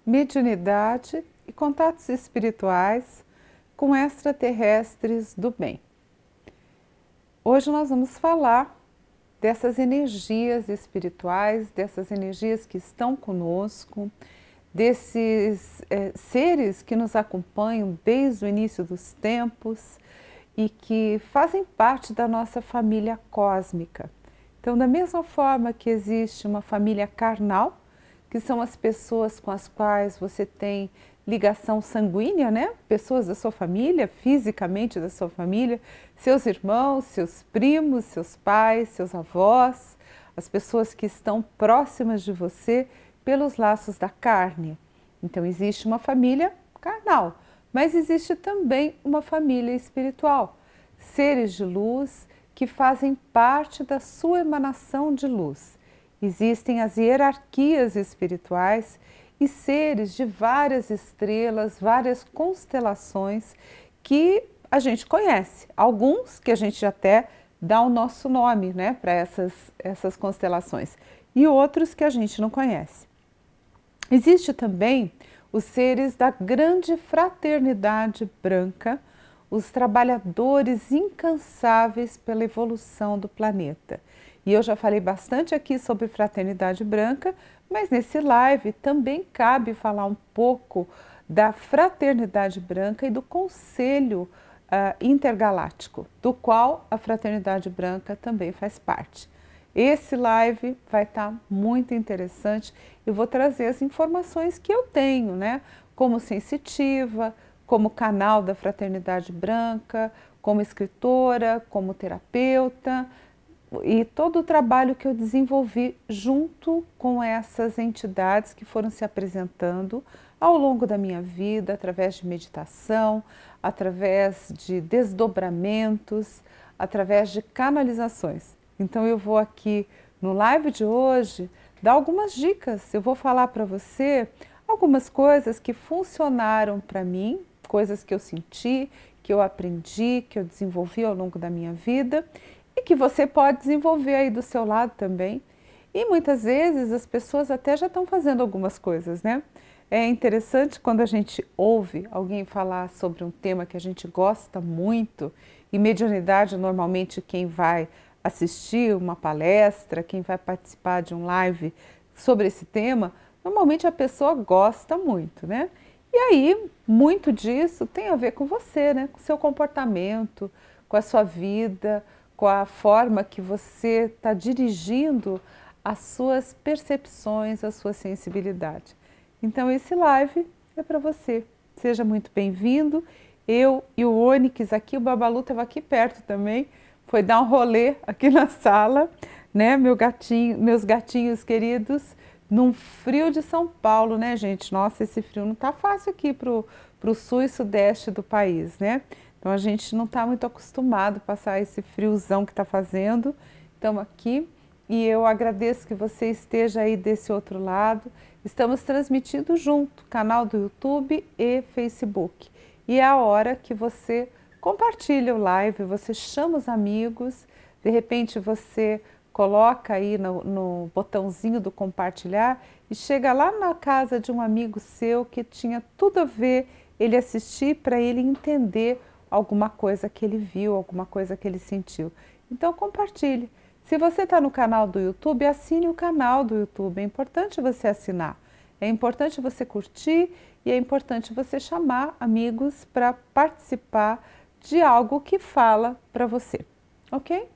mediunidade e contatos espirituais com extraterrestres do bem. Hoje nós vamos falar dessas energias espirituais, dessas energias que estão conosco, desses seres que nos acompanham desde o início dos tempos e que fazem parte da nossa família cósmica. Então, da mesma forma que existe uma família carnal, que são as pessoas com as quais você tem ligação sanguínea, né? Pessoas da sua família, fisicamente da sua família, seus irmãos, seus primos, seus pais, seus avós, as pessoas que estão próximas de você pelos laços da carne. Então existe uma família carnal, mas existe também uma família espiritual, seres de luz que fazem parte da sua emanação de luz. Existem as hierarquias espirituais e seres de várias estrelas, várias constelações que a gente conhece. Alguns que a gente até dá o nosso nome, né, para essas constelações, e outros que a gente não conhece. Existe também os seres da grande fraternidade branca, os trabalhadores incansáveis pela evolução do planeta. E eu já falei bastante aqui sobre fraternidade branca, mas nesse live também cabe falar um pouco da fraternidade branca e do Conselho Intergaláctico, do qual a fraternidade branca também faz parte. Esse live vai estar muito interessante. Eu vou trazer as informações que eu tenho, né? Como sensitiva, como canal da fraternidade branca, como escritora, como terapeuta, e todo o trabalho que eu desenvolvi junto com essas entidades que foram se apresentando ao longo da minha vida, através de meditação, através de desdobramentos, através de canalizações. Então eu vou aqui no live de hoje dar algumas dicas, eu vou falar para você algumas coisas que funcionaram para mim, coisas que eu senti, que eu aprendi, que eu desenvolvi ao longo da minha vida, e que você pode desenvolver aí do seu lado também. E muitas vezes as pessoas até já estão fazendo algumas coisas, né? É interessante quando a gente ouve alguém falar sobre um tema que a gente gosta muito, e mediunidade normalmente quem vai assistir uma palestra, quem vai participar de um live sobre esse tema, normalmente a pessoa gosta muito, né? E aí, muito disso tem a ver com você, né? Com o seu comportamento, com a sua vida, com a forma que você está dirigindo as suas percepções, a sua sensibilidade. Então esse live é para você. Seja muito bem-vindo. Eu e o Onyx aqui, o Babalu estava aqui perto também, foi dar um rolê aqui na sala, né? Meus gatinhos queridos, num frio de São Paulo, né, gente? Nossa, esse frio não tá fácil aqui pro sul e sudeste do país, né? Então a gente não está muito acostumado a passar esse friozão que está fazendo. Estamos aqui e eu agradeço que você esteja aí desse outro lado. Estamos transmitindo junto, canal do YouTube e Facebook. E é a hora que você compartilha o live, você chama os amigos, de repente você coloca aí no botãozinho do compartilhar e chega lá na casa de um amigo seu que tinha tudo a ver ele assistir para ele entender alguma coisa que ele viu, alguma coisa que ele sentiu. Então compartilhe. Se você está no canal do YouTube, assine o canal do YouTube. É importante você assinar. É importante você curtir e é importante você chamar amigos para participar de algo que fala para você. Ok?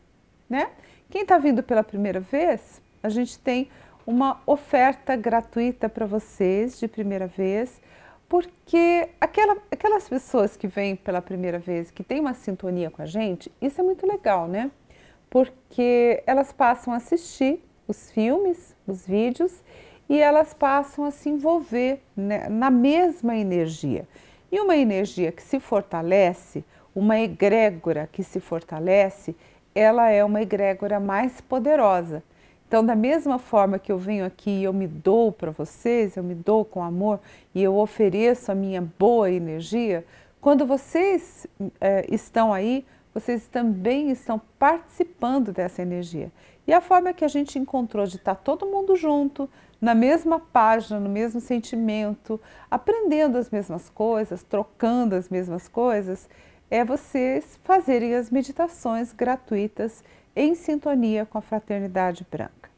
Né? Quem está vindo pela primeira vez, a gente tem uma oferta gratuita para vocês de primeira vez, porque aquelas pessoas que vêm pela primeira vez, que têm uma sintonia com a gente, isso é muito legal, né? Porque elas passam a assistir os filmes, os vídeos, e elas passam a se envolver, né, na mesma energia. E uma energia que se fortalece, uma egrégora que se fortalece, ela é uma egrégora mais poderosa. Então, da mesma forma que eu venho aqui e eu me dou para vocês, eu me dou com amor e eu ofereço a minha boa energia, quando vocês estão aí, vocês também estão participando dessa energia. E a forma que a gente encontrou de estar todo mundo junto, na mesma página, no mesmo sentimento, aprendendo as mesmas coisas, trocando as mesmas coisas, é vocês fazerem as meditações gratuitas em sintonia com a Fraternidade Branca.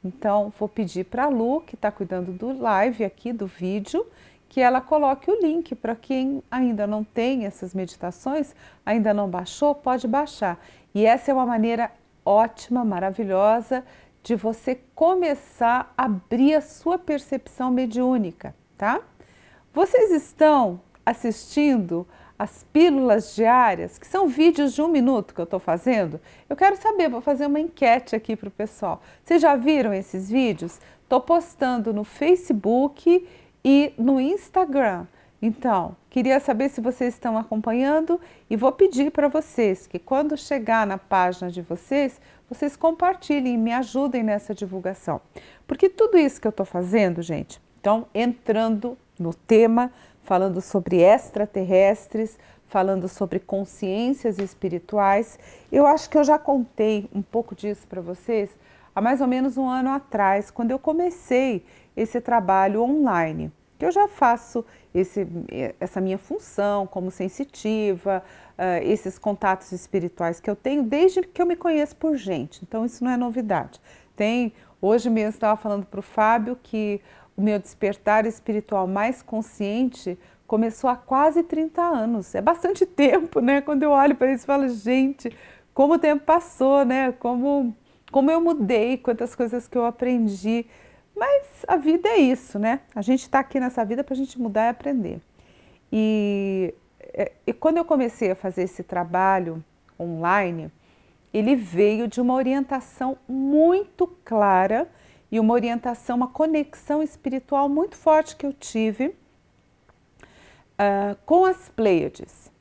Então, vou pedir para a Lu, que está cuidando do live aqui, do vídeo, que ela coloque o link para quem ainda não tem essas meditações, ainda não baixou, pode baixar. E essa é uma maneira ótima, maravilhosa, de você começar a abrir a sua percepção mediúnica, tá? Vocês estão assistindo as pílulas diárias, que são vídeos de 1 minuto que eu estou fazendo? Eu quero saber, vou fazer uma enquete aqui para o pessoal. Vocês já viram esses vídeos? Estou postando no Facebook e no Instagram. Então, queria saber se vocês estão acompanhando e vou pedir para vocês que quando chegar na página de vocês, vocês compartilhem e me ajudem nessa divulgação. Porque tudo isso que eu estou fazendo, gente, então entrando no tema, falando sobre extraterrestres, falando sobre consciências espirituais, eu acho que eu já contei um pouco disso para vocês há mais ou menos 1 ano atrás, quando eu comecei esse trabalho online. Eu já faço essa minha função como sensitiva, esses contatos espirituais que eu tenho desde que eu me conheço por gente, então isso não é novidade. Hoje mesmo estava falando para o Fábio que o meu despertar espiritual mais consciente começou há quase 30 anos, é bastante tempo, né? Quando eu olho para isso e falo, gente, como o tempo passou, né? Como eu mudei, quantas coisas que eu aprendi. Mas a vida é isso, né? A gente está aqui nessa vida para a gente mudar e aprender. E quando eu comecei a fazer esse trabalho online, ele veio de uma orientação muito clara e uma orientação, uma conexão espiritual muito forte que eu tive com as Pleiades.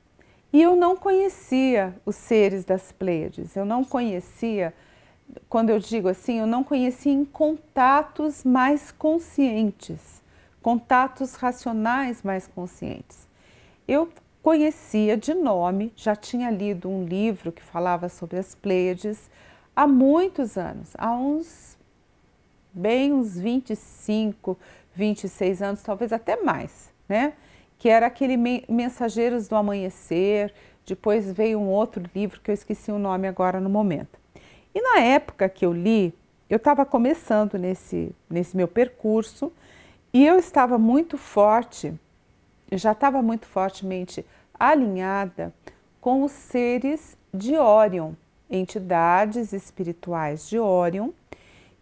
E eu não conhecia os seres das Pleiades, eu não conhecia. Quando eu digo assim, eu não conhecia em contatos mais conscientes, contatos racionais mais conscientes. Eu conhecia de nome, já tinha lido um livro que falava sobre as Pleiades há muitos anos, há uns 25, 26 anos, talvez até mais, né? Que era aquele Mensageiros do Amanhecer, depois veio um outro livro que eu esqueci o nome agora no momento. E na época que eu li, eu estava começando nesse meu percurso e eu estava muito forte, eu já estava muito fortemente alinhada com os seres de Órion, entidades espirituais de Órion,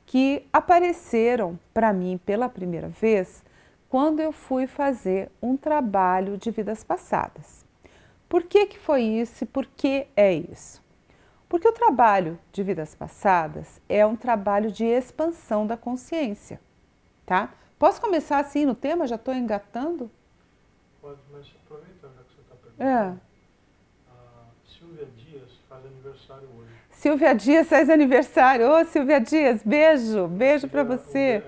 que apareceram para mim pela primeira vez quando eu fui fazer um trabalho de vidas passadas. Por que que foi isso e por que é isso? Porque o trabalho de vidas passadas é um trabalho de expansão da consciência, tá? Posso começar assim no tema? Já estou engatando? Pode, mas aproveitando que você está perguntando. A Silvia Dias faz aniversário hoje. Silvia Dias faz aniversário. Ô, Silvia Dias, beijo, beijo para você.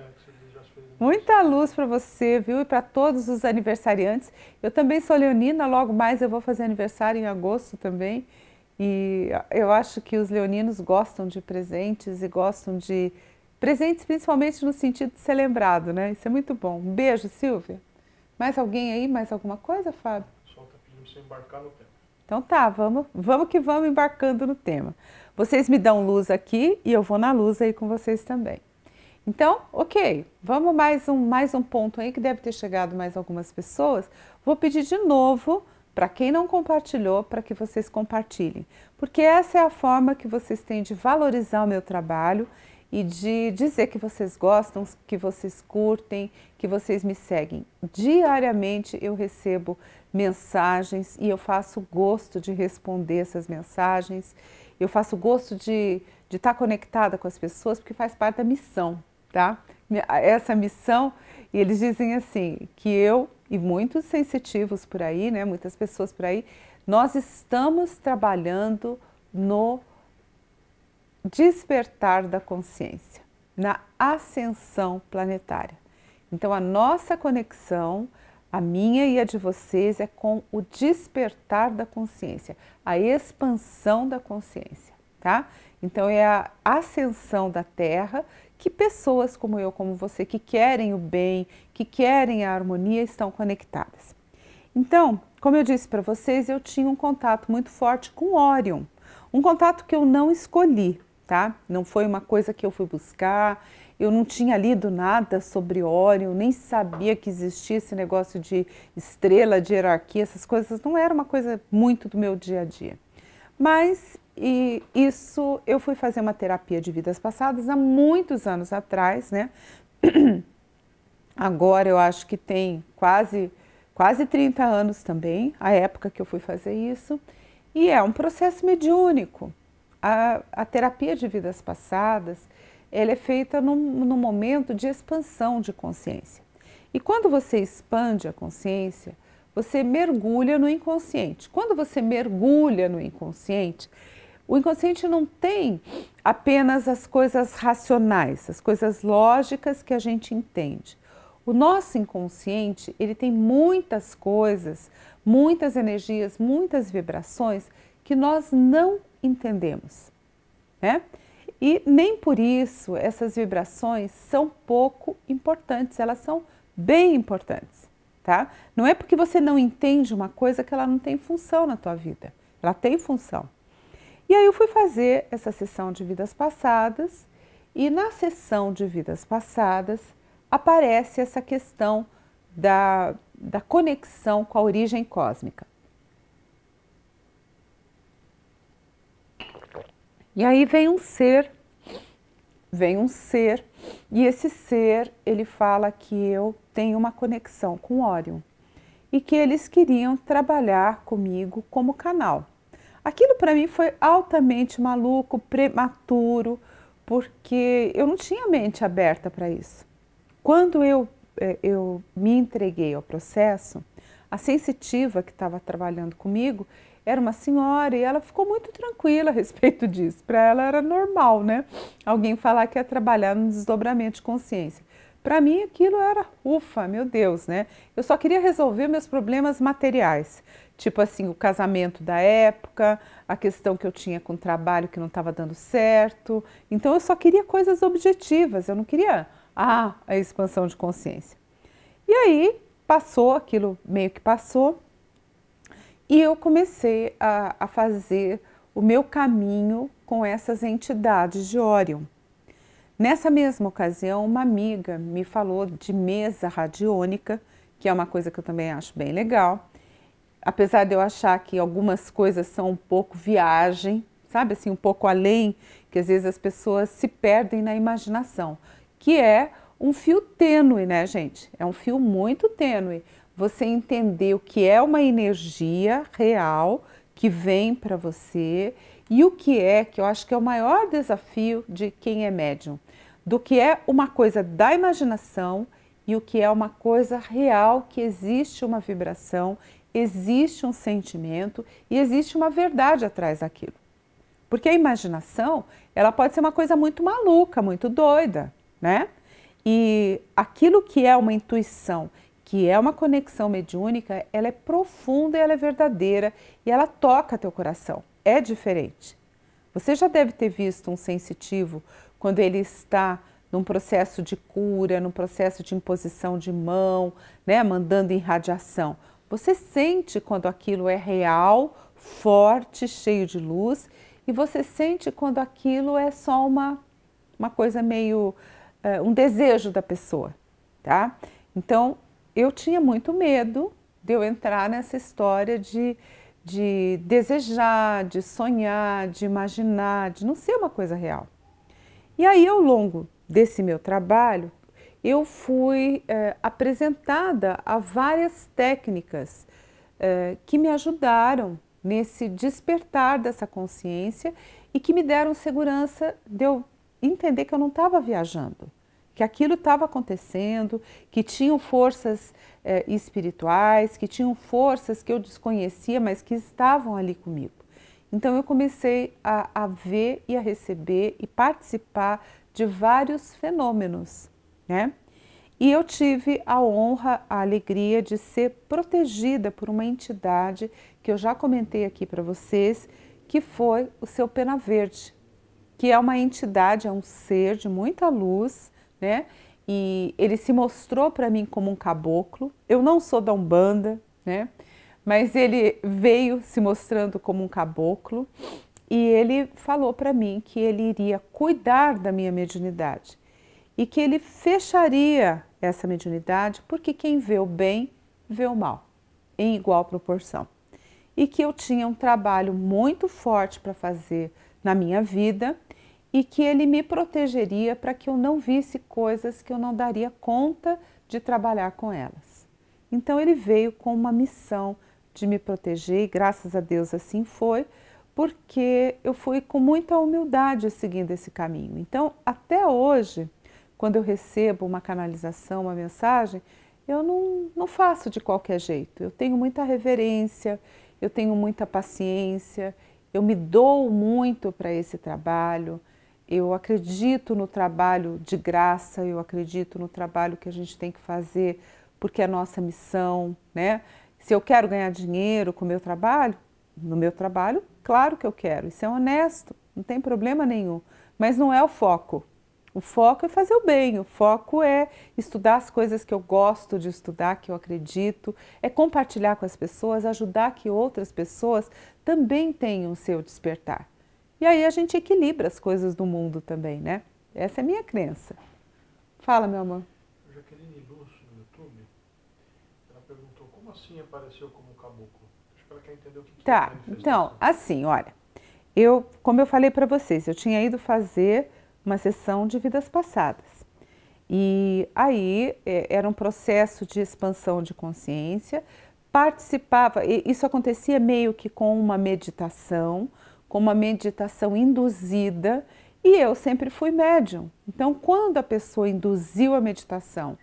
Muita luz para você, viu? E para todos os aniversariantes. Eu também sou leonina, logo mais eu vou fazer aniversário em agosto também. E eu acho que os leoninos gostam de presentes e gostam de presentes principalmente no sentido de ser lembrado, né? Isso é muito bom. Um beijo, Silvia. Mais alguém aí? Mais alguma coisa, Fábio? O pessoal está pedindo para você embarcar no tema. Então tá, vamos que vamos embarcando no tema. Vocês me dão luz aqui e eu vou na luz aí com vocês também. Então, ok, vamos mais um ponto aí que deve ter chegado mais algumas pessoas. Vou pedir de novo para quem não compartilhou, para que vocês compartilhem. Porque essa é a forma que vocês têm de valorizar o meu trabalho e de dizer que vocês gostam, que vocês curtem, que vocês me seguem. Diariamente eu recebo mensagens e eu faço gosto de responder essas mensagens. Eu faço gosto de estar conectada com as pessoas, porque faz parte da missão, tá? Essa missão, e eles dizem assim, que eu e muitos sensitivos por aí, né, muitas pessoas por aí, nós estamos trabalhando no despertar da consciência, na ascensão planetária. Então, a nossa conexão, A minha e a de vocês é com o despertar da consciência, a expansão da consciência, tá? Então é a ascensão da Terra que pessoas como eu, como você, que querem o bem, que querem a harmonia, estão conectadas. Então, como eu disse para vocês, eu tinha um contato muito forte com Orion, um contato que eu não escolhi, tá? Não foi uma coisa que eu fui buscar, eu não tinha lido nada sobre Orion, nem sabia que existia esse negócio de estrela, de hierarquia, essas coisas, não era uma coisa muito do meu dia a dia. Mas isso eu fui fazer uma terapia de vidas passadas há muitos anos atrás, né? Agora eu acho que tem quase 30 anos também, a época que eu fui fazer isso, e é um processo mediúnico. A terapia de vidas passadas, ela é feita num momento de expansão de consciência. E quando você expande a consciência, você mergulha no inconsciente. Quando você mergulha no inconsciente, o inconsciente não tem apenas as coisas racionais, as coisas lógicas que a gente entende. O nosso inconsciente, ele tem muitas coisas, muitas energias, muitas vibrações que nós não entendemos, né? E nem por isso essas vibrações são pouco importantes, elas são bem importantes, tá? Não é porque você não entende uma coisa que ela não tem função na tua vida, ela tem função. E aí eu fui fazer essa sessão de vidas passadas e na sessão de vidas passadas aparece essa questão da conexão com a origem cósmica. E aí vem um ser, e esse ser, ele fala que eu tenho uma conexão com Orion e que eles queriam trabalhar comigo como canal. Aquilo para mim foi altamente maluco, prematuro, porque eu não tinha mente aberta para isso. Quando eu me entreguei ao processo, a sensitiva que estava trabalhando comigo era uma senhora e ela ficou muito tranquila a respeito disso. Para ela era normal, né? Alguém falar que ia trabalhar no desdobramento de consciência. Para mim aquilo era, ufa, meu Deus, né? Eu só queria resolver meus problemas materiais. Tipo assim, o casamento da época, a questão que eu tinha com o trabalho que não estava dando certo. Então eu só queria coisas objetivas, eu não queria a expansão de consciência. E aí passou, aquilo meio que passou, e eu comecei a fazer o meu caminho com essas entidades de Orion. Nessa mesma ocasião, uma amiga me falou de mesa radiônica, que é uma coisa que eu também acho bem legal. Apesar de eu achar que algumas coisas são um pouco viagem, sabe assim, um pouco além, que às vezes as pessoas se perdem na imaginação, que é um fio tênue, né, gente? É um fio muito tênue. Você entender o que é uma energia real que vem para você e o que eu acho que é o maior desafio de quem é médium, do que é uma coisa da imaginação e o que é uma coisa real, que existe uma vibração, existe um sentimento e existe uma verdade atrás daquilo. Porque a imaginação, ela pode ser uma coisa muito maluca, muito doida, né? E aquilo que é uma intuição, que é uma conexão mediúnica, ela é profunda e ela é verdadeira e ela toca teu coração, é diferente. Você já deve ter visto um sensitivo quando ele está num processo de cura, num processo de imposição de mão, né, mandando irradiação. Você sente quando aquilo é real, forte, cheio de luz, e você sente quando aquilo é só uma coisa meio, um desejo da pessoa, tá? Então, eu tinha muito medo de eu entrar nessa história de desejar, de sonhar, de imaginar, de não ser uma coisa real. E aí, ao longo desse meu trabalho, eu fui apresentada a várias técnicas que me ajudaram nesse despertar dessa consciência e que me deram segurança de eu entender que eu não estava viajando, que aquilo estava acontecendo, que tinham forças espirituais, que tinham forças que eu desconhecia, mas que estavam ali comigo. Então eu comecei a ver e a receber e participar de vários fenômenos, né? E eu tive a honra, a alegria de ser protegida por uma entidade que eu já comentei aqui para vocês, que foi o seu Pena Verde, que é uma entidade, é um ser de muita luz, né? E ele se mostrou para mim como um caboclo. Eu não sou da Umbanda, né? Mas ele veio se mostrando como um caboclo e ele falou para mim que ele iria cuidar da minha mediunidade e que ele fecharia essa mediunidade porque quem vê o bem, vê o mal, em igual proporção. E que eu tinha um trabalho muito forte para fazer na minha vida e que ele me protegeria para que eu não visse coisas que eu não daria conta de trabalhar com elas. Então ele veio com uma missão de me proteger e graças a Deus assim foi, porque eu fui com muita humildade seguindo esse caminho. Então até hoje, quando eu recebo uma canalização, uma mensagem, eu não faço de qualquer jeito. Eu tenho muita reverência, eu tenho muita paciência, eu me dou muito para esse trabalho, eu acredito no trabalho de graça, eu acredito no trabalho que a gente tem que fazer porque é a nossa missão, né? Se eu quero ganhar dinheiro com o meu trabalho, no meu trabalho, claro que eu quero, isso é honesto, não tem problema nenhum, mas não é o foco. O foco é fazer o bem, o foco é estudar as coisas que eu gosto de estudar, que eu acredito, é compartilhar com as pessoas, ajudar que outras pessoas também tenham o seu despertar. E aí a gente equilibra as coisas do mundo também, né? Essa é a minha crença. Fala, meu amor. Jaqueline Luz, no YouTube, ela perguntou como assim apareceu como caboclo? Acho que ela quer entender o que é a manifestação. Então, assim, olha, como eu falei para vocês, eu tinha ido fazer uma sessão de vidas passadas. E aí era um processo de expansão de consciência, participava, isso acontecia meio que com uma meditação induzida, e eu sempre fui médium. Então, quando a pessoa induziu a meditação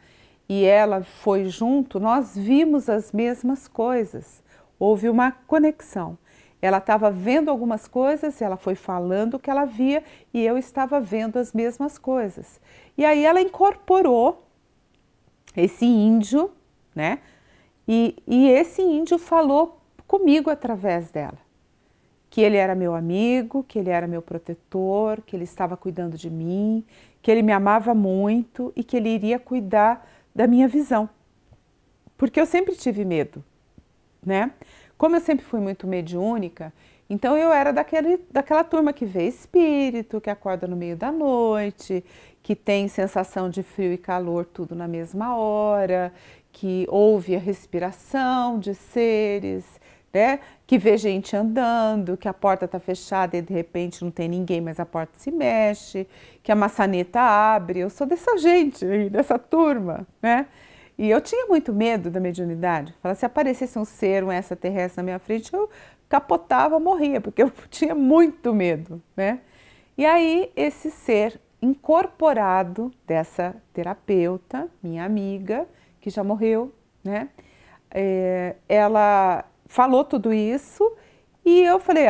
e ela foi junto, nós vimos as mesmas coisas, houve uma conexão. Ela estava vendo algumas coisas, ela foi falando o que ela via e eu estava vendo as mesmas coisas. E aí ela incorporou esse índio, né? E esse índio falou comigo através dela. Que ele era meu amigo, que ele era meu protetor, que ele estava cuidando de mim, que ele me amava muito e que ele iria cuidar da minha visão. Porque eu sempre tive medo, né? Como eu sempre fui muito mediúnica, então eu era daquela turma que vê espírito, que acorda no meio da noite, que tem sensação de frio e calor tudo na mesma hora, que ouve a respiração de seres, né? Que vê gente andando, que a porta está fechada e de repente não tem ninguém, mas a porta se mexe, que a maçaneta abre. Eu sou dessa gente aí, dessa turma, né? E eu tinha muito medo da mediunidade. Se aparecesse um ser, um extraterrestre na minha frente, eu capotava, morria, porque eu tinha muito medo, né? E aí esse ser incorporado dessa terapeuta, minha amiga, que já morreu, né? Ela falou tudo isso e eu falei,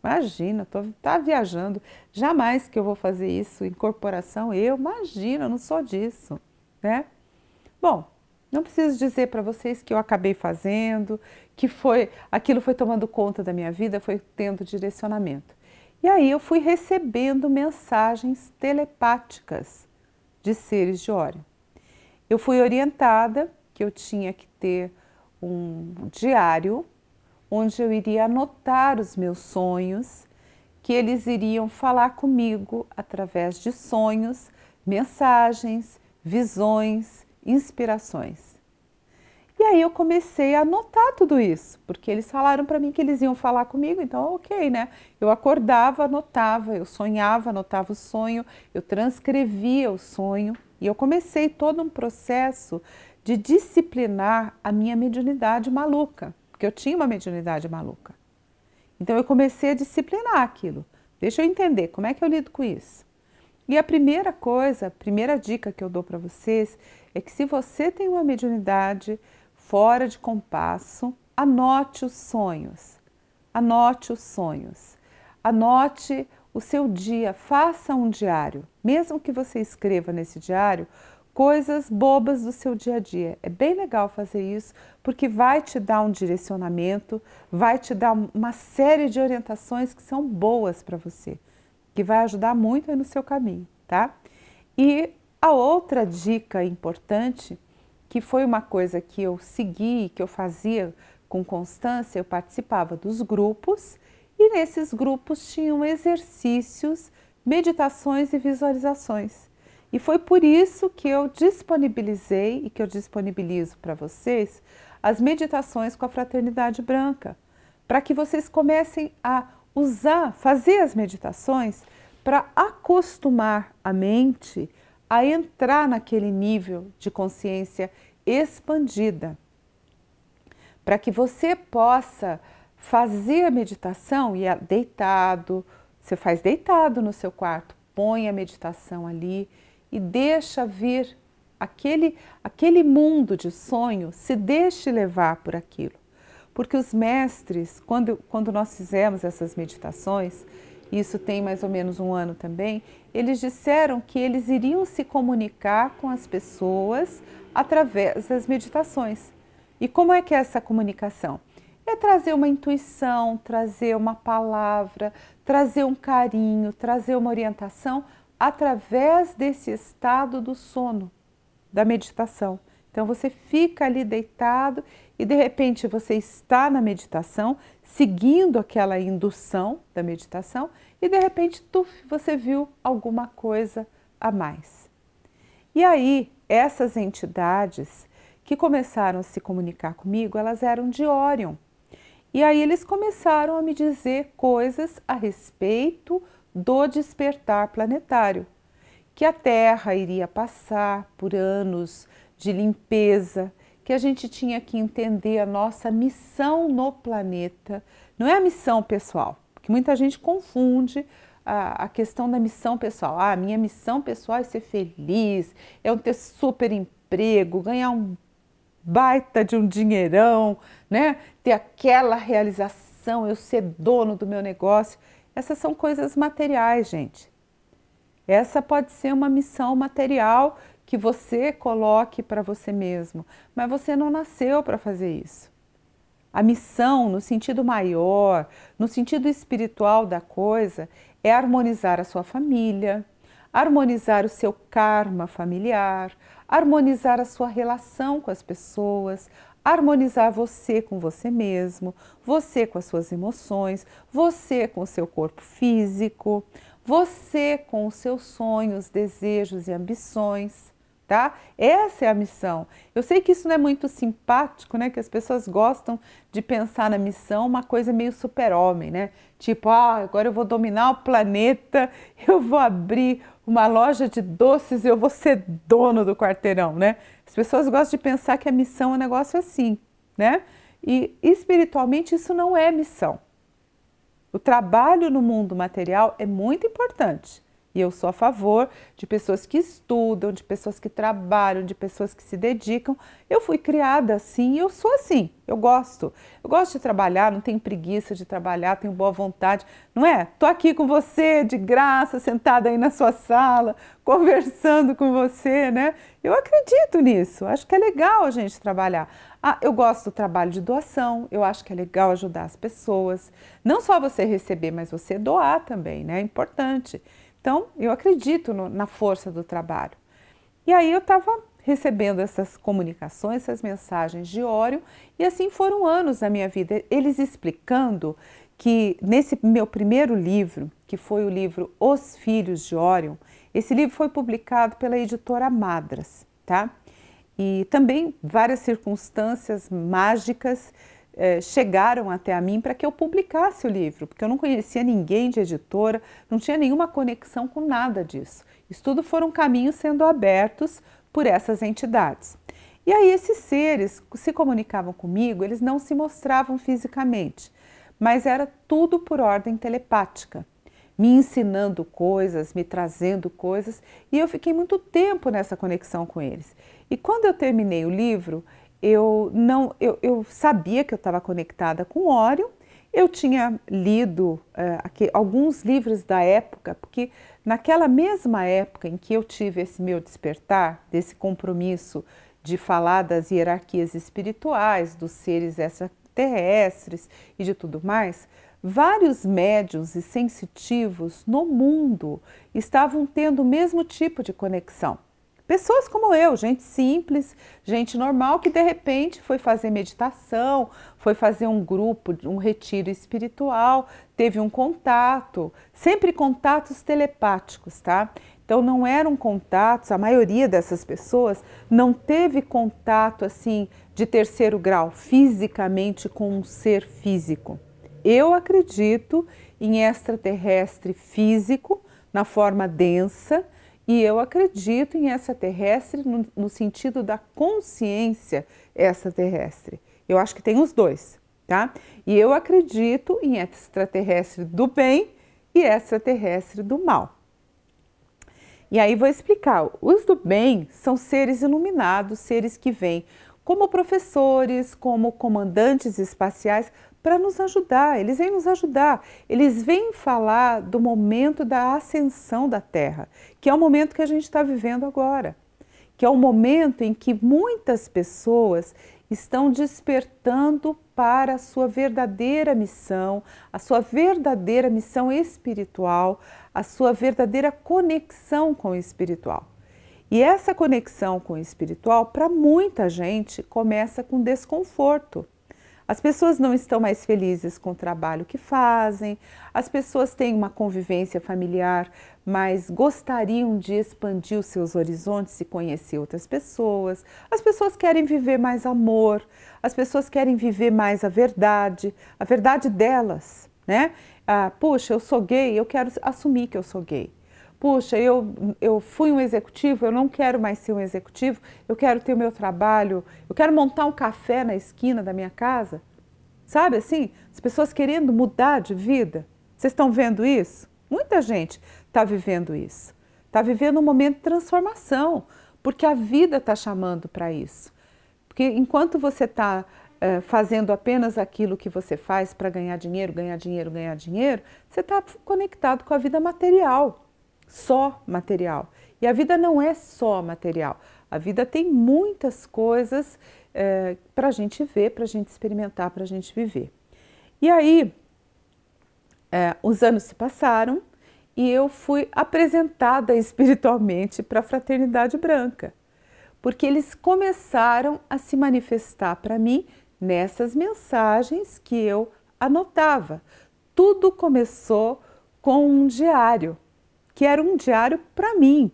imagina, tá viajando, jamais que eu vou fazer isso, incorporação, imagina, eu não sou disso, né? Bom, não preciso dizer para vocês que eu acabei fazendo, que aquilo foi tomando conta da minha vida, foi tendo direcionamento. E aí eu fui recebendo mensagens telepáticas de seres de Órion. Eu fui orientada que eu tinha que ter um diário onde eu iria anotar os meus sonhos, que eles iriam falar comigo através de sonhos, mensagens, visões, inspirações. E aí eu comecei a anotar tudo isso, porque eles falaram para mim que eles iam falar comigo, então ok, né? Eu acordava, anotava, eu sonhava, anotava o sonho, eu transcrevia o sonho e eu comecei todo um processo de disciplinar a minha mediunidade maluca, porque eu tinha uma mediunidade maluca. Então eu comecei a disciplinar aquilo. Deixa eu entender como é que eu lido com isso. E a primeira coisa, a primeira dica que eu dou para vocês é que se você tem uma mediunidade fora de compasso, anote os sonhos. Anote os sonhos. Anote o seu dia, faça um diário. Mesmo que você escreva nesse diário coisas bobas do seu dia a dia. É bem legal fazer isso, porque vai te dar um direcionamento, vai te dar uma série de orientações que são boas para você, que vai ajudar muito aí no seu caminho, tá? E a outra dica importante, que foi uma coisa que eu segui, que eu fazia com constância, eu participava dos grupos e nesses grupos tinham exercícios, meditações e visualizações. E foi por isso que eu disponibilizei e que eu disponibilizo para vocês as meditações com a Fraternidade Branca, para que vocês comecem a usar, fazer as meditações para acostumar a mente a entrar naquele nível de consciência expandida, para que você possa fazer a meditação e deitado, você faz deitado no seu quarto, põe a meditação ali e deixa vir aquele mundo de sonho, se deixe levar por aquilo. Porque os mestres, quando nós fizemos essas meditações, isso tem mais ou menos um ano também, eles disseram que eles iriam se comunicar com as pessoas através das meditações. E como é que é essa comunicação? É trazer uma intuição, trazer uma palavra, trazer um carinho, trazer uma orientação através desse estado do sono, da meditação. Então você fica ali deitado e de repente você está na meditação, seguindo aquela indução da meditação e de repente você viu alguma coisa a mais. E aí essas entidades que começaram a se comunicar comigo, elas eram de Órion. E aí eles começaram a me dizer coisas a respeito do despertar planetário, que a Terra iria passar por anos de limpeza, que a gente tinha que entender a nossa missão no planeta. Não é a missão pessoal, porque muita gente confunde a questão da missão pessoal. Ah, minha missão pessoal é ser feliz, é ter super emprego, ganhar um baita de um dinheirão, né? Ter aquela realização, eu ser dono do meu negócio. Essas são coisas materiais, gente. Essa pode ser uma missão material que você coloque para você mesmo, mas você não nasceu para fazer isso. A missão, no sentido maior, no sentido espiritual da coisa, é harmonizar a sua família, harmonizar o seu karma familiar, harmonizar a sua relação com as pessoas, harmonizar você com você mesmo, você com as suas emoções, você com o seu corpo físico, você com os seus sonhos, desejos e ambições, tá? Essa é a missão. Eu sei que isso não é muito simpático, né? Que as pessoas gostam de pensar na missão uma coisa meio super-homem, né? Tipo, agora eu vou dominar o planeta, eu vou abrir uma loja de doces e eu vou ser dono do quarteirão, né? As pessoas gostam de pensar que a missão é um negócio assim, né? E espiritualmente isso não é missão. O trabalho no mundo material é muito importante e eu sou a favor de pessoas que estudam, de pessoas que trabalham, de pessoas que se dedicam. Eu fui criada assim e eu sou assim, eu gosto. Eu gosto de trabalhar, não tenho preguiça de trabalhar, tenho boa vontade, não é? Tô aqui com você de graça, sentada aí na sua sala, conversando com você, né? Eu acredito nisso, acho que é legal a gente trabalhar. Eu gosto do trabalho de doação, eu acho que é legal ajudar as pessoas. Não só você receber, mas você doar também, né? É importante. Então, eu acredito na força do trabalho. E aí eu estava recebendo essas comunicações, essas mensagens de Órion, e assim foram anos da minha vida. Eles explicando que nesse meu primeiro livro, que foi o livro Os Filhos de Órion, esse livro foi publicado pela editora Madras, tá? E também várias circunstâncias mágicas chegaram até a mim para que eu publicasse o livro, porque eu não conhecia ninguém de editora, não tinha nenhuma conexão com nada disso. Isso tudo foram caminhos sendo abertos por essas entidades. E aí esses seres se comunicavam comigo, eles não se mostravam fisicamente, mas era tudo por ordem telepática, me ensinando coisas, me trazendo coisas, e eu fiquei muito tempo nessa conexão com eles. E quando eu terminei o livro, eu sabia que eu estava conectada com Órion, Eu tinha lido alguns livros da época, porque naquela mesma época em que eu tive esse meu despertar, desse compromisso de falar das hierarquias espirituais, dos seres extraterrestres e de tudo mais, vários médiuns e sensitivos no mundo estavam tendo o mesmo tipo de conexão. Pessoas como eu, gente simples, gente normal que de repente foi fazer meditação, foi fazer um grupo, um retiro espiritual, teve um contato, sempre contatos telepáticos, tá? Então não eram contatos, a maioria dessas pessoas não teve contato assim de terceiro grau, fisicamente com um ser físico. Eu acredito em extraterrestre físico, na forma densa, e eu acredito em extraterrestre no sentido da consciência extraterrestre. Eu acho que tem os dois, tá? E eu acredito em extraterrestre do bem e extraterrestre do mal. E aí vou explicar. Os do bem são seres iluminados, seres que vêm como professores, como comandantes espaciais, para nos ajudar, eles vêm nos ajudar, eles vêm falar do momento da ascensão da Terra, que é o momento que a gente está vivendo agora, que é o momento em que muitas pessoas estão despertando para a sua verdadeira missão espiritual, a sua verdadeira conexão com o espiritual. E essa conexão com o espiritual, para muita gente, começa com desconforto. As pessoas não estão mais felizes com o trabalho que fazem, as pessoas têm uma convivência familiar, mas gostariam de expandir os seus horizontes e conhecer outras pessoas. As pessoas querem viver mais amor, as pessoas querem viver mais a verdade delas, né? Puxa, eu sou gay, eu quero assumir que eu sou gay. Puxa, eu fui um executivo, eu não quero mais ser um executivo, eu quero ter o meu trabalho, eu quero montar um café na esquina da minha casa. Sabe assim? As pessoas querendo mudar de vida. Vocês estão vendo isso? Muita gente está vivendo isso. Está vivendo um momento de transformação, porque a vida está chamando para isso. Porque enquanto você está fazendo apenas aquilo que você faz para ganhar dinheiro, você está conectado com a vida material. Só material. E a vida não é só material. A vida tem muitas coisas para a gente ver, para a gente experimentar, para a gente viver. E aí, os anos se passaram e eu fui apresentada espiritualmente para a Fraternidade Branca, porque eles começaram a se manifestar para mim nessas mensagens que eu anotava. Tudo começou com um diário, que era um diário para mim,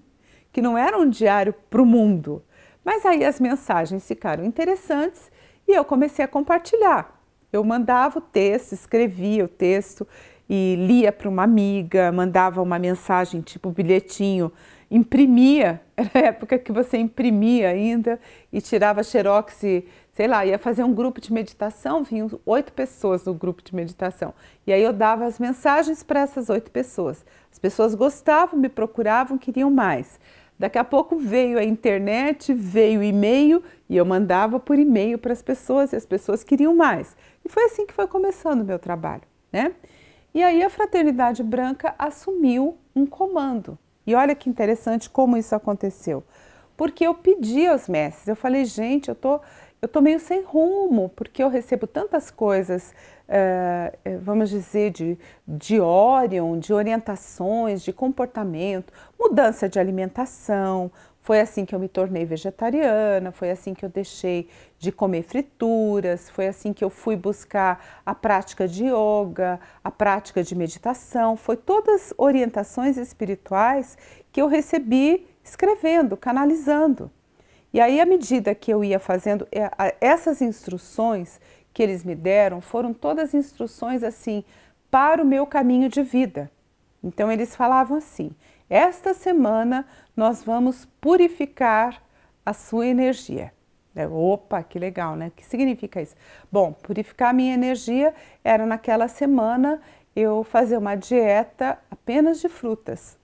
que não era um diário para o mundo. Mas aí as mensagens ficaram interessantes e eu comecei a compartilhar. Eu mandava o texto, escrevia o texto e lia para uma amiga, mandava uma mensagem tipo bilhetinho, imprimia, era a época que você imprimia ainda e tirava xerox e, sei lá, ia fazer um grupo de meditação, vinham 8 pessoas no grupo de meditação. E aí eu dava as mensagens para essas 8 pessoas. As pessoas gostavam, me procuravam, queriam mais. Daqui a pouco veio a internet, veio o e-mail e eu mandava por e-mail para as pessoas e as pessoas queriam mais. E foi assim que foi começando o meu trabalho, né? E aí a Fraternidade Branca assumiu um comando. E olha que interessante como isso aconteceu. Porque eu pedi aos mestres, eu falei, gente, eu tô meio sem rumo, porque eu recebo tantas coisas, vamos dizer, de Orion, de orientações, de comportamento, mudança de alimentação. Foi assim que eu me tornei vegetariana, foi assim que eu deixei de comer frituras, foi assim que eu fui buscar a prática de yoga, a prática de meditação. Foi todas orientações espirituais que eu recebi escrevendo, canalizando. E aí, à medida que eu ia fazendo, essas instruções que eles me deram foram todas instruções assim para o meu caminho de vida. Então, eles falavam assim, esta semana nós vamos purificar a sua energia. Opa, que legal, né? O que significa isso? Bom, purificar a minha energia era naquela semana eu fazer uma dieta apenas de frutas.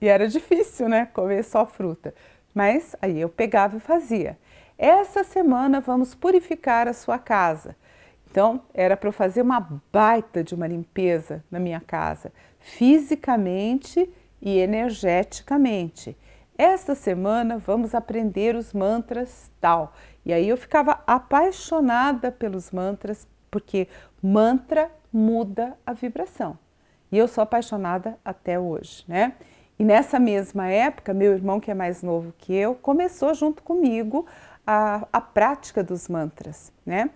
E era difícil, né? Comer só fruta. Mas aí eu pegava e fazia. Essa semana vamos purificar a sua casa. Então, era para eu fazer uma baita de uma limpeza na minha casa, fisicamente e energeticamente. Esta semana vamos aprender os mantras tal. E aí eu ficava apaixonada pelos mantras, porque mantra muda a vibração. E eu sou apaixonada até hoje, né? E nessa mesma época, meu irmão, que é mais novo que eu, começou junto comigo a prática dos mantras, né?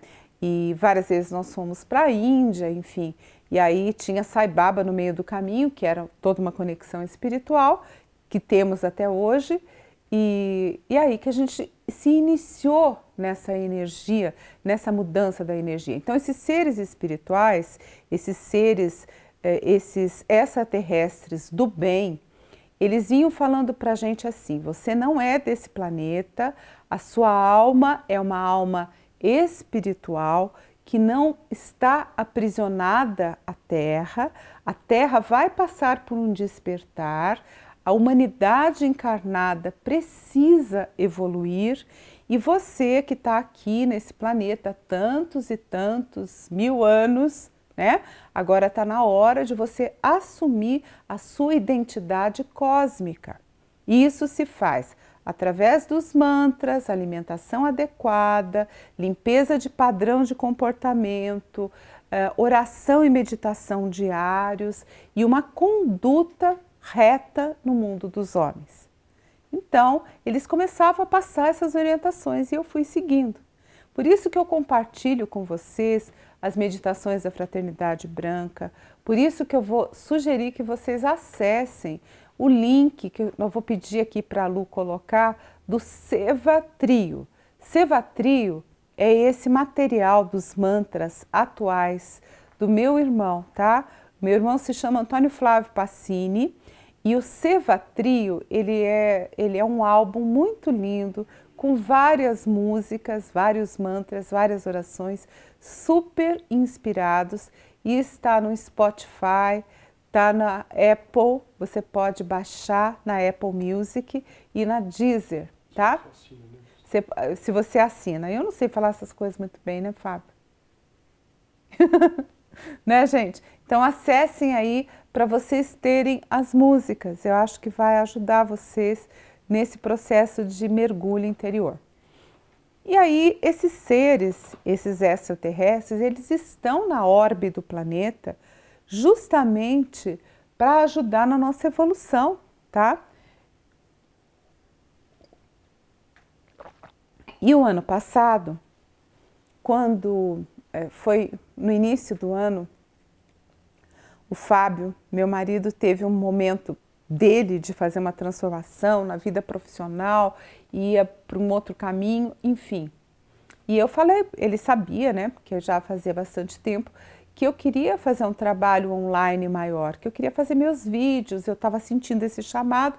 E várias vezes nós fomos para a Índia, enfim. E aí tinha Sai Baba no meio do caminho, que era toda uma conexão espiritual, que temos até hoje. E aí que a gente se iniciou nessa energia, nessa mudança da energia. Então esses seres espirituais, esses seres, esses extraterrestres do bem, eles iam falando para a gente assim: você não é desse planeta, a sua alma é uma alma espiritual que não está aprisionada à Terra, a Terra vai passar por um despertar, a humanidade encarnada precisa evoluir e você que está aqui nesse planeta há tantos e tantos mil anos, né? Agora está na hora de você assumir a sua identidade cósmica. Isso se faz através dos mantras, alimentação adequada, limpeza de padrão de comportamento, oração e meditação diários e uma conduta reta no mundo dos homens. Então, eles começavam a passar essas orientações e eu fui seguindo. Por isso que eu compartilho com vocês as meditações da Fraternidade Branca, por isso que eu vou sugerir que vocês acessem o link que eu vou pedir aqui para a Lu colocar do Seva Trio. Seva Trio é esse material dos mantras atuais do meu irmão, tá? Meu irmão se chama Antônio Flávio Passini e o Seva Trio, ele é um álbum muito lindo, com várias músicas, vários mantras, várias orações super inspirados e está no Spotify, está na Apple, você pode baixar na Apple Music e na Deezer, tá? Se você assina. Eu não sei falar essas coisas muito bem, né, Fábio? Né, gente? Então acessem aí para vocês terem as músicas. Eu acho que vai ajudar vocês nesse processo de mergulho interior. E aí esses seres, esses extraterrestres, eles estão na órbita do planeta justamente para ajudar na nossa evolução, tá? E o ano passado, quando foi no início do ano, o Fábio, meu marido, teve um momento dele de fazer uma transformação na vida profissional, ia para um outro caminho, enfim. E eu falei, ele sabia, né, porque eu já fazia bastante tempo, que eu queria fazer um trabalho online maior, que eu queria fazer meus vídeos, eu estava sentindo esse chamado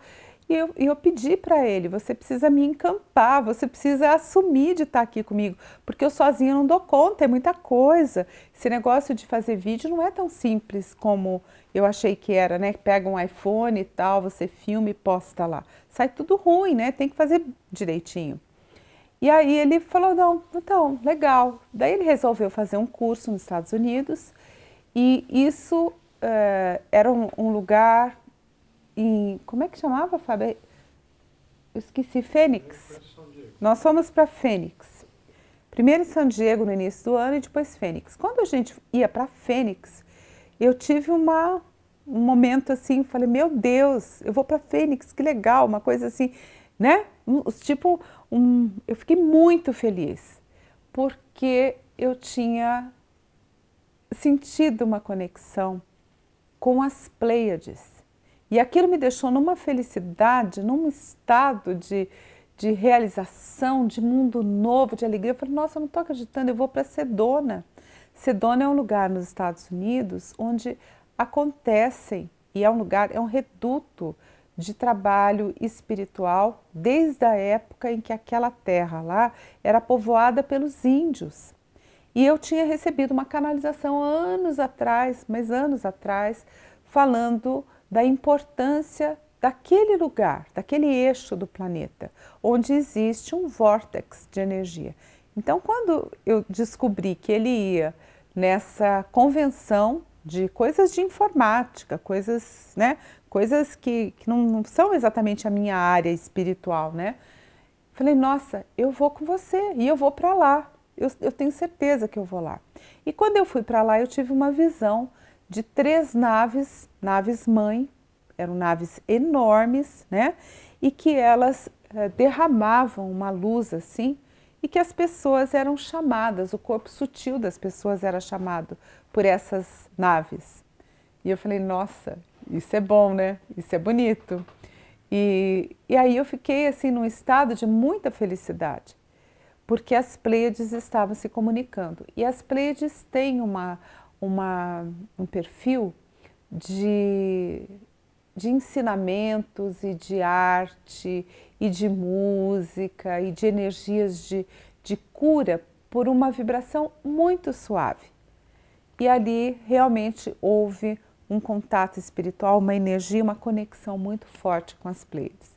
e eu pedi para ele, você precisa me encampar, você precisa assumir de estar aqui comigo, porque eu sozinha não dou conta, é muita coisa. Esse negócio de fazer vídeo não é tão simples como eu achei que era, né? Pega um iPhone e tal, você filma e posta lá. Sai tudo ruim, né? Tem que fazer direitinho. E aí ele falou, não, então, legal. Daí ele resolveu fazer um curso nos Estados Unidos e isso era um lugar em, como é que chamava, Fábio? Eu esqueci, Fênix. Nós fomos para Fênix. Primeiro em San Diego no início do ano e depois Fênix. Quando a gente ia para Fênix, eu tive um momento assim, falei, meu Deus, eu vou para Fênix, que legal, uma coisa assim, né? Tipo, eu fiquei muito feliz, porque eu tinha sentido uma conexão com as Pleiades. E aquilo me deixou numa felicidade, num estado de realização, de mundo novo, de alegria. Eu falei, nossa, eu não estou acreditando, eu vou para Sedona. Sedona é um lugar nos Estados Unidos onde acontecem, e é um lugar, é um reduto de trabalho espiritual desde a época em que aquela terra lá era povoada pelos índios. E eu tinha recebido uma canalização anos atrás, mas anos atrás, falando da importância daquele lugar, daquele eixo do planeta, onde existe um vórtex de energia. Então, quando eu descobri que ele ia nessa convenção de coisas de informática, coisas, né, coisas que não são exatamente a minha área espiritual, né? Falei, nossa, eu vou com você e eu vou para lá, eu tenho certeza que eu vou lá. E quando eu fui para lá, eu tive uma visão de 3 naves, naves-mãe, eram naves enormes, né? E que elas derramavam uma luz assim, e que as pessoas eram chamadas, o corpo sutil das pessoas era chamado por essas naves. E eu falei, nossa, isso é bom, né? Isso é bonito. E aí eu fiquei assim num estado de muita felicidade, porque as Pleiades estavam se comunicando. E as Pleiades têm um perfil de ensinamentos e de arte e de música e de energias de cura por uma vibração muito suave. E ali realmente houve um contato espiritual, uma energia, uma conexão muito forte com as Pleiades.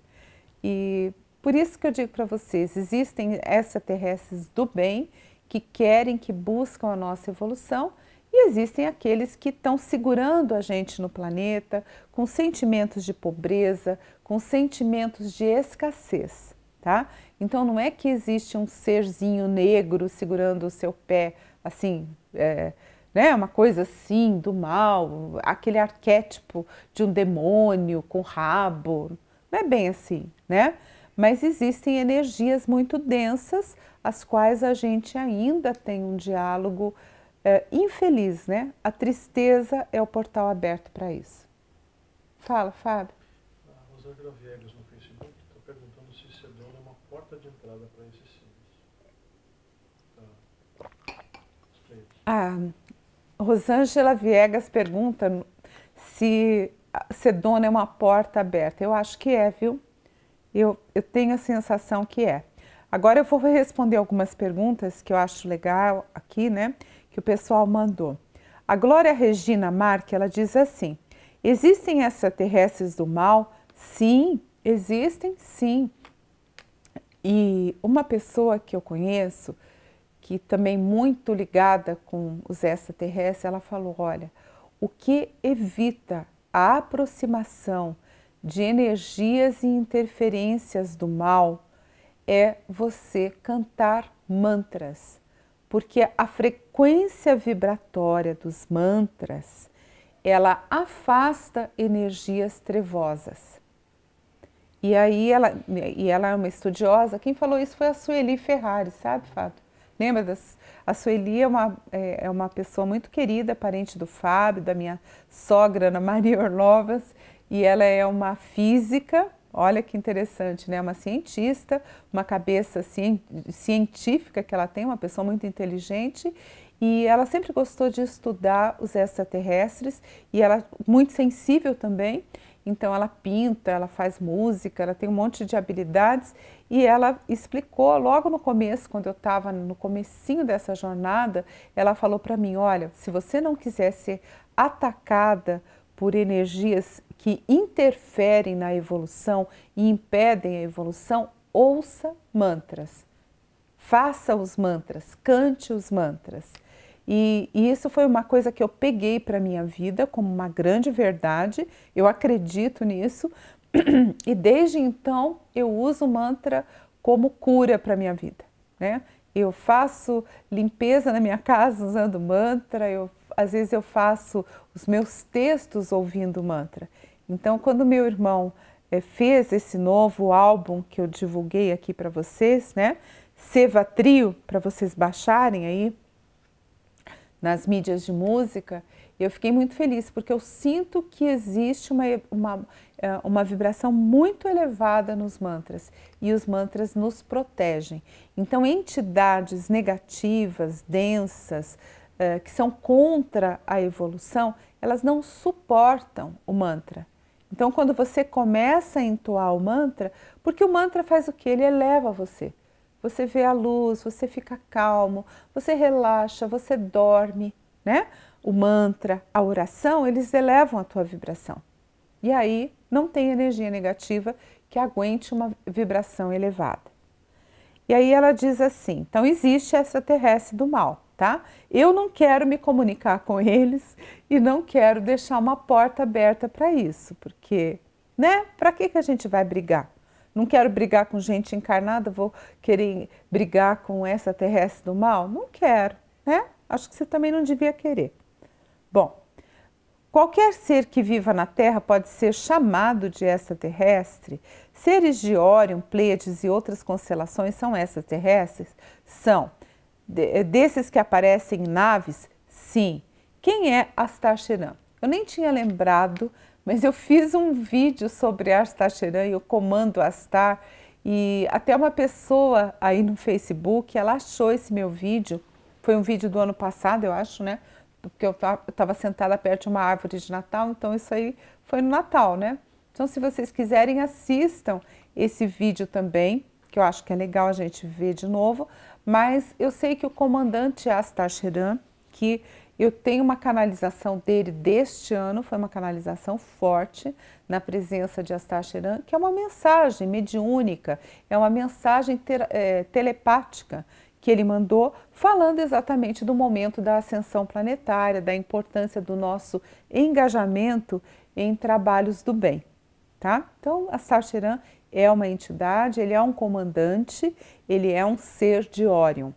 E por isso que eu digo para vocês, existem extraterrestres do bem que querem, que buscam a nossa evolução, e existem aqueles que estão segurando a gente no planeta com sentimentos de pobreza, com sentimentos de escassez, tá? Então não é que existe um serzinho negro segurando o seu pé, assim, né? Uma coisa assim do mal, aquele arquétipo de um demônio com rabo, não é bem assim, né? Mas existem energias muito densas, as quais a gente ainda tem um diálogo infeliz, né? A tristeza é o portal aberto para isso. Fala, Fábio. A Rosângela Viegas no Facebook está perguntando se Sedona é uma porta de entrada para esses seres. A Rosângela Viegas pergunta se Sedona é uma porta aberta. Eu acho que é, viu? Eu tenho a sensação que é. Agora eu vou responder algumas perguntas que eu acho legal aqui, né? Que o pessoal mandou. A Glória Regina Marque, ela diz assim, existem extraterrestres do mal? Sim, existem, sim. E uma pessoa que eu conheço, que também muito ligada com os extraterrestres, ela falou, olha, o que evita a aproximação de energias e interferências do mal é você cantar mantras, porque a frequência vibratória dos mantras, ela afasta energias trevosas. E aí ela é uma estudiosa, quem falou isso foi a Sueli Ferrari, sabe, Fábio? Lembra? A Sueli é uma pessoa muito querida, parente do Fábio, da minha sogra, Ana Maria Orlovas, e ela é uma física, olha que interessante, né? Uma cientista, uma cabeça científica que ela tem, uma pessoa muito inteligente, e ela sempre gostou de estudar os extraterrestres, e ela é muito sensível também, então ela pinta, ela faz música, ela tem um monte de habilidades, e ela explicou logo no começo, quando eu estava no comecinho dessa jornada, ela falou para mim, olha, se você não quiser ser atacada por energias que interferem na evolução e impedem a evolução, ouça mantras, faça os mantras, cante os mantras. E isso foi uma coisa que eu peguei para a minha vida como uma grande verdade, eu acredito nisso, e desde então eu uso o mantra como cura para a minha vida, né? Eu faço limpeza na minha casa usando mantra, às vezes eu faço os meus textos ouvindo mantra. Então, quando meu irmão fez esse novo álbum que eu divulguei aqui para vocês, né? Seva Trio, para vocês baixarem aí nas mídias de música, eu fiquei muito feliz, porque eu sinto que existe uma vibração muito elevada nos mantras, e os mantras nos protegem. Então, entidades negativas, densas, que são contra a evolução, elas não suportam o mantra. Então, quando você começa a entoar o mantra, porque o mantra faz o quê? Ele eleva você. Você vê a luz, você fica calmo, você relaxa, você dorme, né? O mantra, a oração, eles elevam a tua vibração. E aí não tem energia negativa que aguente uma vibração elevada. E aí ela diz assim, então existe extraterrestre do mal. tá? Eu não quero me comunicar com eles e não quero deixar uma porta aberta para isso, porque, né? Para que a gente vai brigar? Não quero brigar com gente encarnada, vou querer brigar com extraterrestre do mal? Não quero, né? Acho que você também não devia querer. Bom, qualquer ser que viva na Terra pode ser chamado de extraterrestre. Seres de Órion, Pleiades e outras constelações são extraterrestres? São. Desses que aparecem em naves? Sim. Quem é Astacheran? Eu nem tinha lembrado, mas eu fiz um vídeo sobre Astacheran e o comando Astar, e até uma pessoa aí no Facebook, ela achou esse meu vídeo, foi um vídeo do ano passado, eu acho, né? Porque eu estava sentada perto de uma árvore de Natal, então isso aí foi no Natal, né? Então, se vocês quiserem, assistam esse vídeo também, que eu acho que é legal a gente ver de novo, mas eu sei que o comandante Astacheran, que eu tenho uma canalização dele deste ano, foi uma canalização forte na presença de Astacheran, que é uma mensagem mediúnica, é uma mensagem telepática que ele mandou, falando exatamente do momento da ascensão planetária, da importância do nosso engajamento em trabalhos do bem, tá? Então, Astacheran é uma entidade, ele é um comandante, ele é um ser de Órion.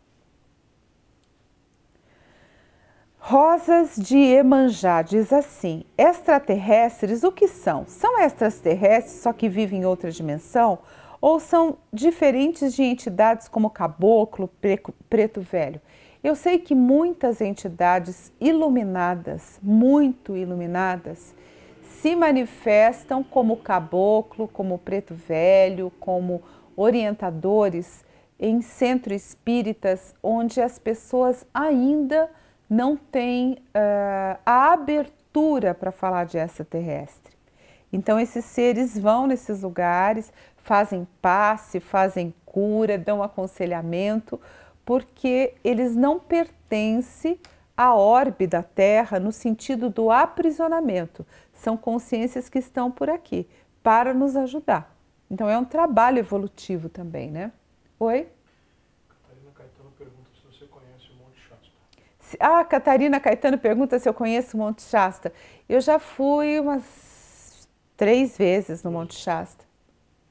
Rosas de Iemanjá diz assim: extraterrestres, o que são? São extraterrestres, só que vivem em outra dimensão? Ou são diferentes de entidades como caboclo, preto velho? Eu sei que muitas entidades iluminadas, muito iluminadas, se manifestam como caboclo, como preto velho, como orientadores em centros espíritas, onde as pessoas ainda não têm a abertura para falar de extraterrestre. Então, esses seres vão nesses lugares, fazem passe, fazem cura, dão aconselhamento, porque eles não pertencem à orbe da Terra no sentido do aprisionamento. São consciências que estão por aqui para nos ajudar. Então, é um trabalho evolutivo também, né? Oi? Catarina Caetano pergunta se você conhece o Monte Shasta. Ah, Catarina Caetano pergunta se eu conheço o Monte Shasta. Eu já fui umas 3 vezes no Monte Shasta,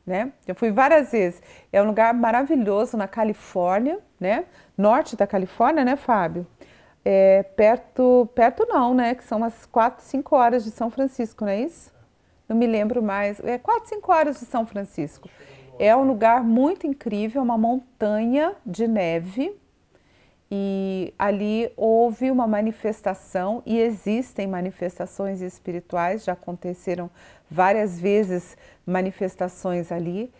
né? Eu fui várias vezes. É um lugar maravilhoso na Califórnia, né? Norte da Califórnia, né, Fábio? É, perto não, né? Que são umas 4, 5 horas de São Francisco, não é isso? Não me lembro mais. É 4, 5 horas de São Francisco. É um lugar muito incrível, uma montanha de neve. E ali houve uma manifestação e existem manifestações espirituais, já aconteceram várias vezes manifestações ali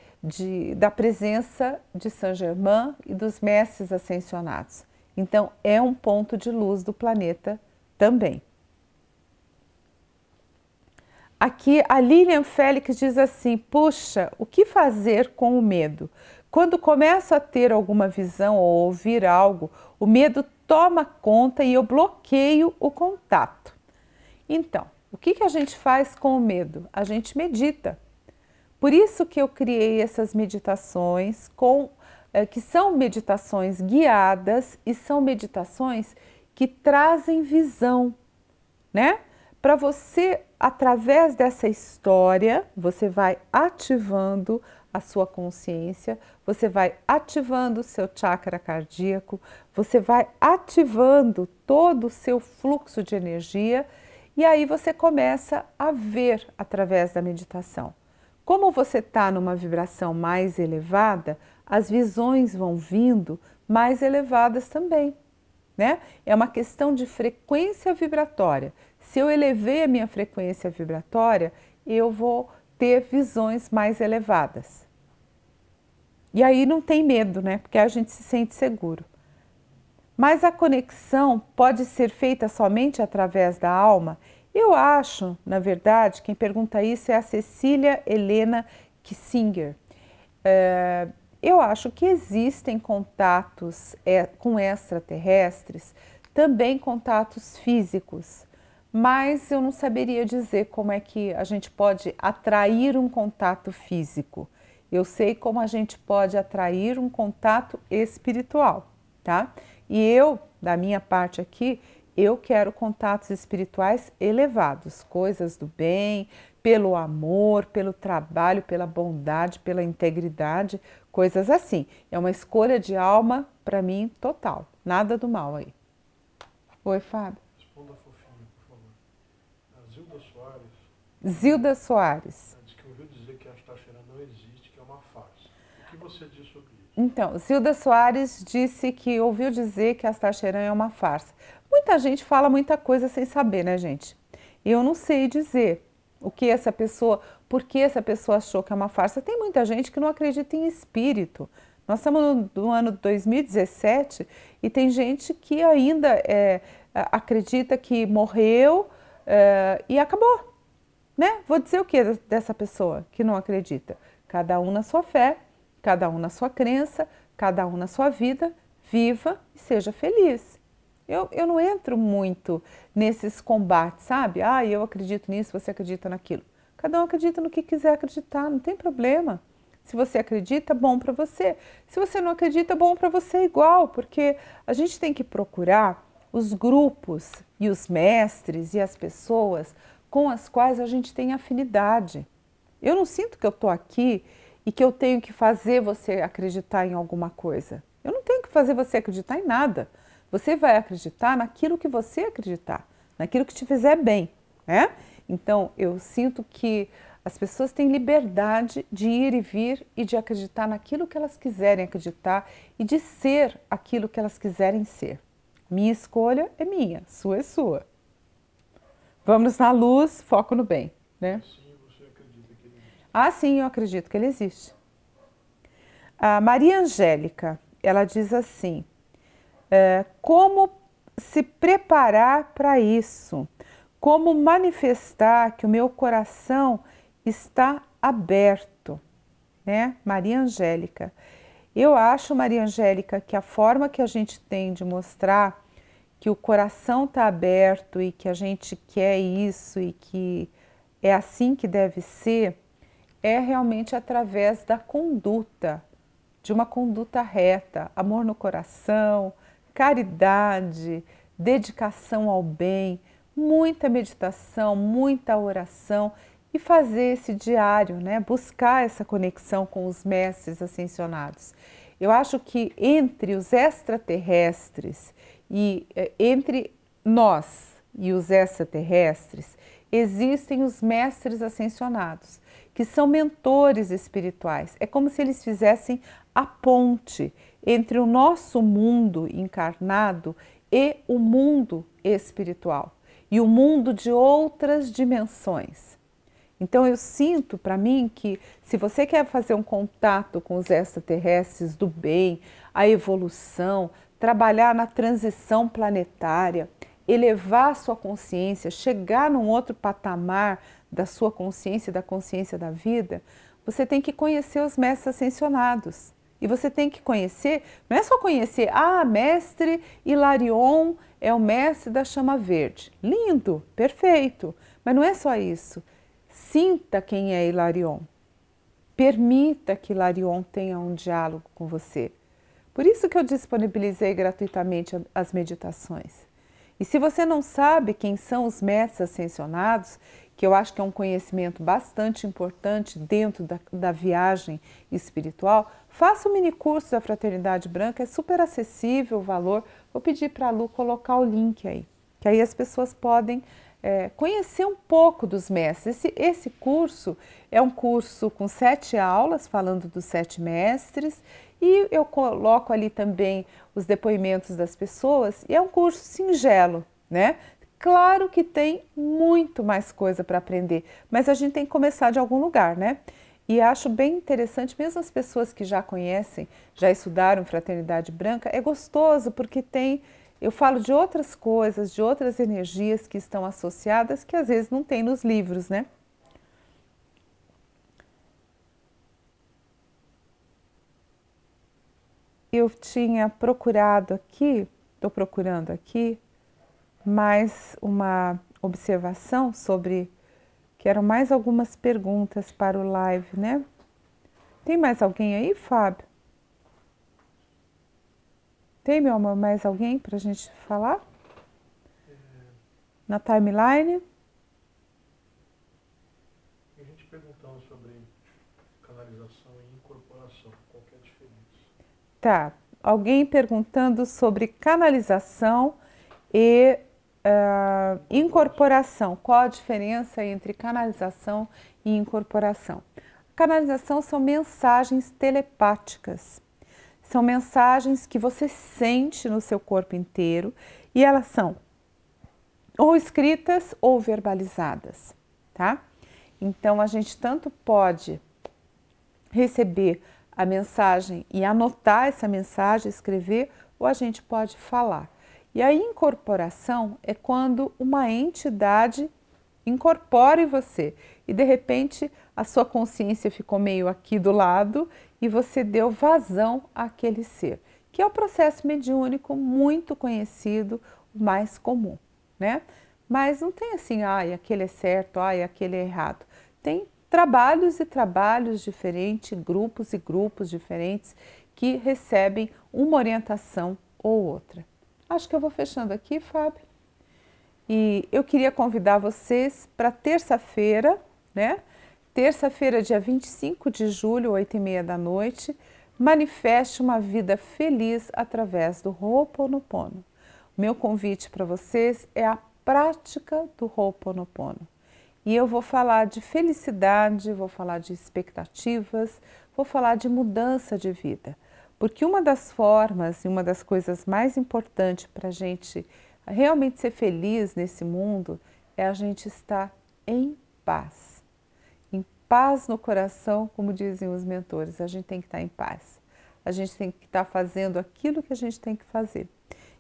da presença de Saint Germain e dos mestres ascensionados. Então é um ponto de luz do planeta também. Aqui a Lilian Félix diz assim: puxa, o que fazer com o medo? Quando começo a ter alguma visão ou ouvir algo, o medo toma conta e eu bloqueio o contato. Então, o que a gente faz com o medo? A gente medita. Por isso que eu criei essas meditações, que são meditações guiadas e são meditações que trazem visão, né? Para você, através dessa história, você vai ativando a sua consciência, você vai ativando o seu chakra cardíaco, você vai ativando todo o seu fluxo de energia e aí você começa a ver através da meditação. Como você está numa vibração mais elevada, as visões vão vindo mais elevadas também, né? É uma questão de frequência vibratória. Se eu elevei a minha frequência vibratória, eu vou ter visões mais elevadas. E aí não tem medo, né? Porque a gente se sente seguro. Mas a conexão pode ser feita somente através da alma? Eu acho, na verdade, quem pergunta isso é a Cecília Helena Kissinger. Eu acho que existem contatos com extraterrestres, também contatos físicos, mas eu não saberia dizer como é que a gente pode atrair um contato físico. Eu sei como a gente pode atrair um contato espiritual, tá? E eu da minha parte aqui, eu quero contatos espirituais elevados, coisas do bem, pelo amor, pelo trabalho, pela bondade, pela integridade, coisas assim. É uma escolha de alma para mim total, nada do mal aí. Oi, Fábio. Responda fofinho, por favor. A Zilda Soares. Zilda Soares. Diz que ouviu dizer que a Astaxerã não existe, que é uma farsa. O que você diz sobre isso? Então, Zilda Soares disse que ouviu dizer que a Astaxerã é uma farsa. Muita gente fala muita coisa sem saber, né, gente? Eu não sei dizer o que essa pessoa, por que essa pessoa achou que é uma farsa. Tem muita gente que não acredita em espírito. Nós estamos no ano 2017 e tem gente que ainda acredita que morreu e acabou, né? Vou dizer o que dessa pessoa que não acredita? Cada um na sua fé, cada um na sua crença, cada um na sua vida, viva e seja feliz. Eu não entro muito nesses combates, sabe? Ah, eu acredito nisso, você acredita naquilo. Cada um acredita no que quiser acreditar, não tem problema. Se você acredita, bom para você. Se você não acredita, bom para você igual, porque a gente tem que procurar os grupos e os mestres e as pessoas com as quais a gente tem afinidade. Eu não sinto que eu estou aqui e que eu tenho que fazer você acreditar em alguma coisa. Eu não tenho que fazer você acreditar em nada. Você vai acreditar naquilo que você acreditar, naquilo que te fizer bem, né? Então, eu sinto que as pessoas têm liberdade de ir e vir e de acreditar naquilo que elas quiserem acreditar e de ser aquilo que elas quiserem ser. Minha escolha é minha, sua é sua. Vamos na luz, foco no bem, né? Sim, você acredita que ele existe? Ah, sim, eu acredito que ele existe. A Maria Angélica, ela diz assim: como se preparar para isso? Como manifestar que o meu coração está aberto, né? Maria Angélica. Eu acho, Maria Angélica, que a forma que a gente tem de mostrar que o coração está aberto e que a gente quer isso e que é assim que deve ser, é realmente através da conduta, de uma conduta reta, amor no coração, caridade, dedicação ao bem, muita meditação, muita oração e fazer esse diário, né? Buscar essa conexão com os mestres ascensionados. Eu acho que entre os extraterrestres e entre nós e os extraterrestres existem os mestres ascensionados, que são mentores espirituais. É como se eles fizessem a ponte entre o nosso mundo encarnado e o mundo espiritual e o mundo de outras dimensões. Então eu sinto para mim que se você quer fazer um contato com os extraterrestres do bem, a evolução, trabalhar na transição planetária, elevar a sua consciência, chegar num outro patamar da sua consciência, da consciência da vida, você tem que conhecer os mestres ascensionados. E você tem que conhecer, não é só conhecer, mestre Hilarion é o mestre da chama verde. Lindo, perfeito, mas não é só isso. Sinta quem é Hilarion. Permita que Hilarion tenha um diálogo com você. Por isso que eu disponibilizei gratuitamente as meditações. E se você não sabe quem são os mestres ascensionados, que eu acho que é um conhecimento bastante importante dentro da viagem espiritual, faça o mini curso da Fraternidade Branca, é super acessível o valor. Vou pedir para a Lu colocar o link aí, que aí as pessoas podem conhecer um pouco dos mestres. Esse curso é um curso com 7 aulas, falando dos 7 mestres, e eu coloco ali também os depoimentos das pessoas, e é um curso singelo, né? Claro que tem muito mais coisa para aprender, mas a gente tem que começar de algum lugar, né? E acho bem interessante, mesmo as pessoas que já conhecem, já estudaram Fraternidade Branca, é gostoso porque eu falo de outras coisas, de outras energias que estão associadas que às vezes não tem nos livros, né? Eu tinha procurado aqui, estou procurando aqui, mais uma observação sobre, que eram mais algumas perguntas para o live, né? Tem mais alguém aí, Fábio? Tem, meu amor, mais alguém para a gente falar? Na timeline? Tem gente perguntando sobre canalização e incorporação. Qual que é a diferença? Tá. Alguém perguntando sobre canalização e incorporação. Qual a diferença entre canalização e incorporação? Canalização são mensagens telepáticas. São mensagens que você sente no seu corpo inteiro e elas são ou escritas ou verbalizadas, tá? Então, a gente tanto pode receber a mensagem e anotar essa mensagem, escrever, ou a gente pode falar. E a incorporação é quando uma entidade incorpora em você e, de repente, a sua consciência ficou meio aqui do lado e você deu vazão àquele ser, que é o processo mediúnico muito conhecido, o mais comum, né? Mas não tem assim, aquele é certo, aquele é errado. Tem trabalhos e trabalhos diferentes, grupos e grupos diferentes que recebem uma orientação ou outra. Acho que eu vou fechando aqui, Fábio. E eu queria convidar vocês para terça-feira, né? Terça-feira, dia 25 de julho, 8h30 da noite, manifeste uma vida feliz através do Ho'oponopono. Meu convite para vocês é a prática do Ho'oponopono. E eu vou falar de felicidade, vou falar de expectativas, vou falar de mudança de vida. Porque uma das formas e uma das coisas mais importantes para a gente realmente ser feliz nesse mundo é a gente estar em paz. Paz no coração, como dizem os mentores, a gente tem que estar em paz. A gente tem que estar fazendo aquilo que a gente tem que fazer.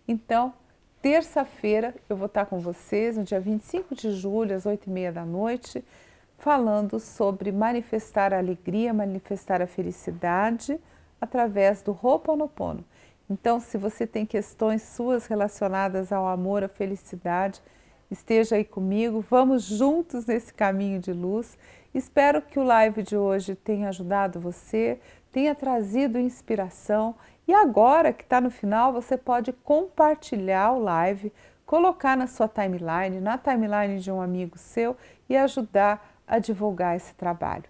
Então, terça-feira eu vou estar com vocês, no dia 25 de julho, às 8h30 da noite, falando sobre manifestar a alegria, manifestar a felicidade através do Ho'oponopono. Então, se você tem questões suas relacionadas ao amor, à felicidade, esteja aí comigo, vamos juntos nesse caminho de luz. Espero que o live de hoje tenha ajudado você, tenha trazido inspiração e agora que está no final você pode compartilhar o live, colocar na sua timeline, na timeline de um amigo seu e ajudar a divulgar esse trabalho.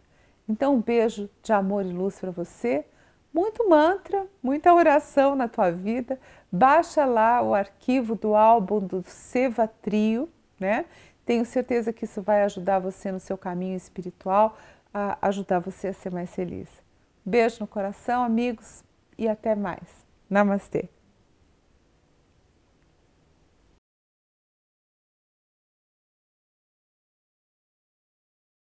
Então um beijo de amor e luz para você, muito mantra, muita oração na tua vida, baixa lá o arquivo do álbum do Seva Trio, né? Tenho certeza que isso vai ajudar você no seu caminho espiritual, a ajudar você a ser mais feliz. Beijo no coração, amigos, e até mais. Namastê!